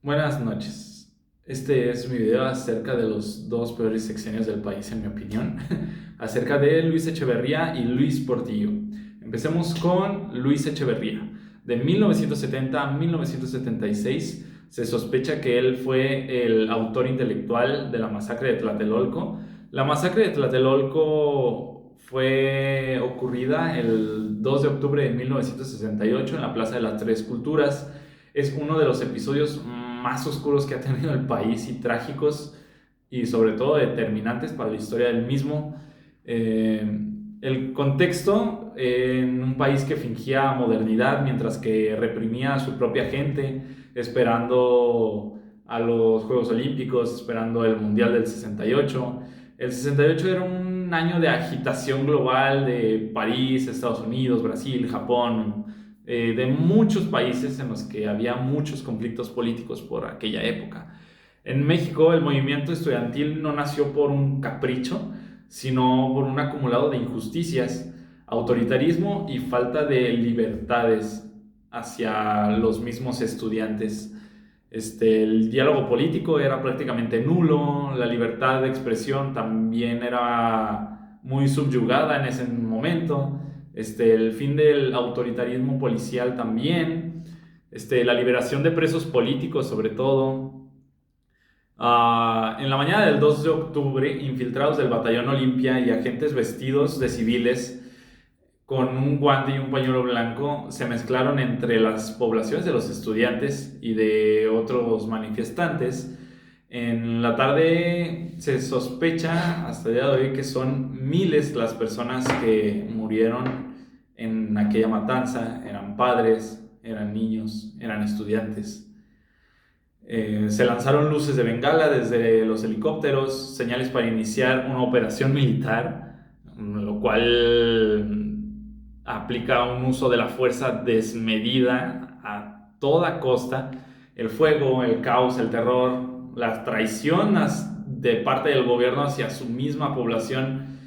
Buenas noches. Este es mi video acerca de los dos peores sexenios del país, en mi opinión, acerca de Luis Echeverría y Luis Portillo. Empecemos con Luis Echeverría. De 1970 a 1976 se sospecha que él fue el autor intelectual de la masacre de Tlatelolco. La masacre de Tlatelolco fue ocurrida el 2 de octubre de 1968 en la Plaza de las Tres Culturas. Es uno de los episodios más oscuros que ha tenido el país y trágicos y sobre todo determinantes para la historia del mismo. El contexto en un país que fingía modernidad mientras que reprimía a su propia gente, esperando a los Juegos Olímpicos, esperando el Mundial del 68. El 68 era un año de agitación global de París, Estados Unidos, Brasil, Japón, de muchos países en los que había muchos conflictos políticos por aquella época. En México el movimiento estudiantil no nació por un capricho, sino por un acumulado de injusticias, autoritarismo y falta de libertades hacia los mismos estudiantes. El diálogo político era prácticamente nulo, la libertad de expresión también era muy subyugada en ese momento, el fin del autoritarismo policial también, la liberación de presos políticos sobre todo. En la mañana del 2 de octubre, infiltrados del Batallón Olimpia y agentes vestidos de civiles con un guante y un pañuelo blanco se mezclaron entre las poblaciones de los estudiantes y de otros manifestantes. En la tarde se sospecha hasta el día de hoy que son miles las personas que murieron en aquella matanza. Eran padres, eran niños, eran estudiantes. Se lanzaron luces de bengala desde los helicópteros, señales para iniciar una operación militar, lo cual aplica un uso de la fuerza desmedida a toda costa. El fuego, el caos, el terror, la traición de parte del gobierno hacia su misma población,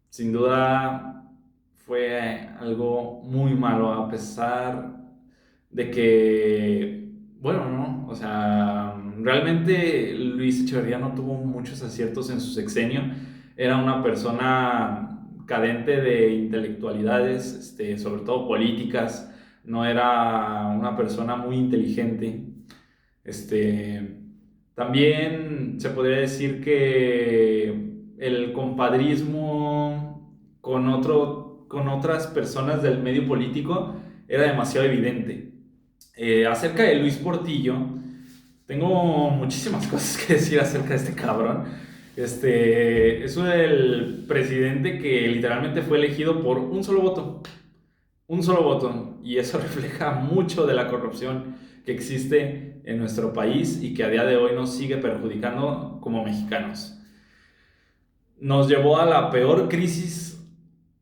sin duda fue algo muy malo, a pesar de que, bueno, no, o sea, realmente Luis Echeverría no tuvo muchos aciertos en su sexenio. Era una persona cadente de intelectualidades, sobre todo políticas. No era una persona muy inteligente. Este, También se podría decir que el compadrismo con otras personas del medio político era demasiado evidente. Acerca de Luis Portillo, tengo muchísimas cosas que decir acerca de este cabrón. Es el presidente que literalmente fue elegido por un solo voto. Un solo voto. Y eso refleja mucho de la corrupción que existe en nuestro país y que a día de hoy nos sigue perjudicando como mexicanos. Nos llevó a la peor crisis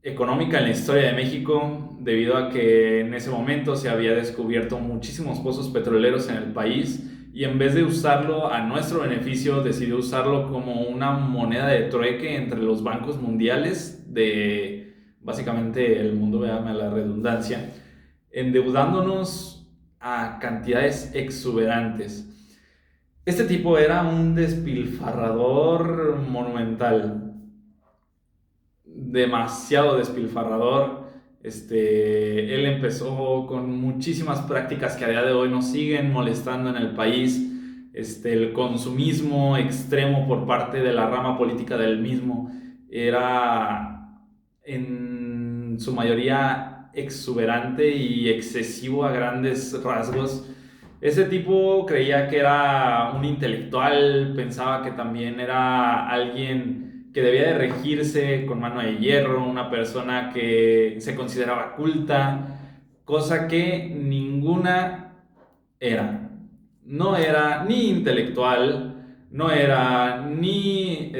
económica en la historia de México, debido a que en ese momento se había descubierto muchísimos pozos petroleros en el país y en vez de usarlo a nuestro beneficio, decidió usarlo como una moneda de trueque entre los bancos mundiales de básicamente el mundo, véame la redundancia, endeudándonos a cantidades exuberantes. Este tipo era un despilfarrador monumental, demasiado despilfarrador. Él empezó con muchísimas prácticas que a día de hoy nos siguen molestando en el país. El consumismo extremo por parte de la rama política del mismo era en su mayoría exuberante y excesivo a grandes rasgos. Ese tipo creía que era un intelectual, pensaba que también era alguien que debía de regirse con mano de hierro, una persona que se consideraba culta, cosa que ninguna era. No era ni intelectual, no era ni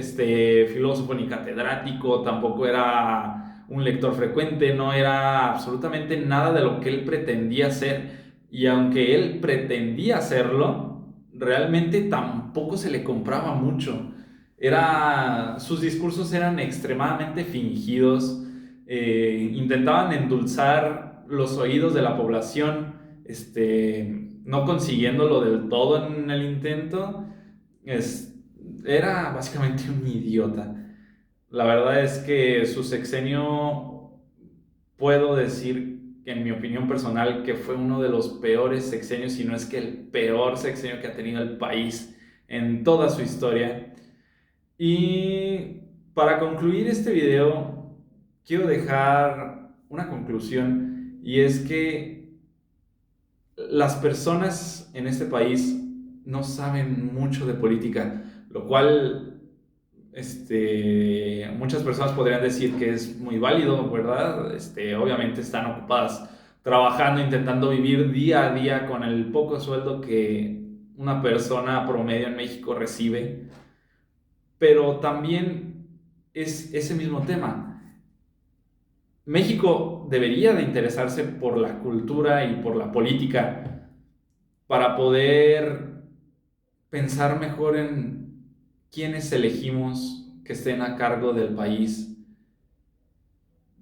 filósofo ni catedrático, tampoco era un lector frecuente, no era absolutamente nada de lo que él pretendía ser. Y aunque él pretendía hacerlo, realmente tampoco se le compraba mucho. Sus discursos eran extremadamente fingidos, intentaban endulzar los oídos de la población no consiguiéndolo del todo en el intento, es, era básicamente un idiota. La verdad es que su sexenio, puedo decir, en mi opinión personal, que fue uno de los peores sexenios, si no es que el peor sexenio que ha tenido el país en toda su historia. Y para concluir este video, quiero dejar una conclusión, y es que las personas en este país no saben mucho de política, lo cual muchas personas podrían decir que es muy válido, ¿verdad? Obviamente están ocupadas trabajando, intentando vivir día a día con el poco sueldo que una persona promedio en México recibe, pero también es ese mismo tema. México debería de interesarse por la cultura y por la política para poder pensar mejor en quiénes elegimos que estén a cargo del país,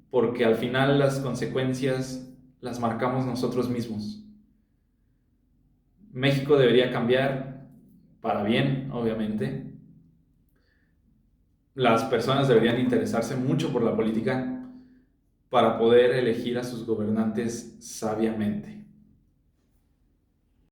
porque al final las consecuencias las marcamos nosotros mismos. México debería cambiar para bien, obviamente. Las personas deberían interesarse mucho por la política para poder elegir a sus gobernantes sabiamente.